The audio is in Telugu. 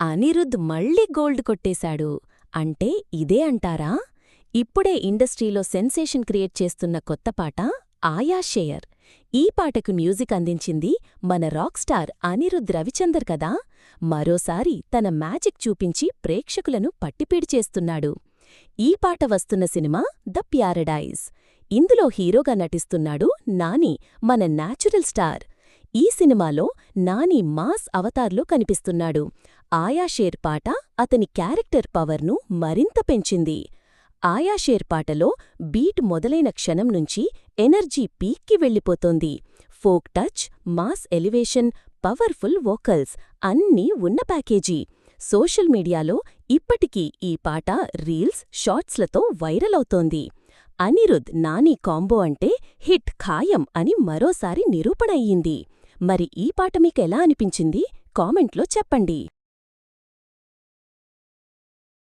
అనిరుద్ మళ్ళీ గోల్డ్ కొట్టేశాడు అంటే ఇదే అంటారా? ఇప్పుడే ఇండస్ట్రీలో సెన్సేషన్ క్రియేట్ చేస్తున్న కొత్త పాట ఆయా షేర్. ఈ పాటకు మ్యూజిక్ అందించింది మన రాక్ స్టార్ అనిరుద్ రవిచందర్ కదా. మరోసారి తన మ్యాజిక్ చూపించి ప్రేక్షకులను పట్టిపీడిచేస్తున్నాడు. ఈ పాట వస్తున్న సినిమా ద ప్యారడైజ్. ఇందులో హీరోగా నటిస్తున్నాడు నాని, మన న్యాచురల్ స్టార్. ఈ సినిమాలో నాని మాస్ అవతార్లో కనిపిస్తున్నాడు. ఆయా షేర్ పాట అతని క్యారెక్టర్ పవర్ను మరింత పెంచింది. ఆయా షేర్ పాటలో బీట్ మొదలైన క్షణం నుంచి ఎనర్జీ పీక్కి వెళ్ళిపోతోంది. Folk touch, mass elevation, powerful vocals అన్నీ ఉన్న ప్యాకేజీ. సోషల్ మీడియాలో ఇప్పటికీ ఈ పాట రీల్స్, షార్ట్స్లతో వైరల్ అవుతోంది. అనిరుద్ నాని కాంబో అంటే హిట్ ఖాయం అని మరోసారి నిరూపణ అయ్యింది. మరి ఈ పాట మీకెలా అనిపించింది? కామెంట్లో చెప్పండి.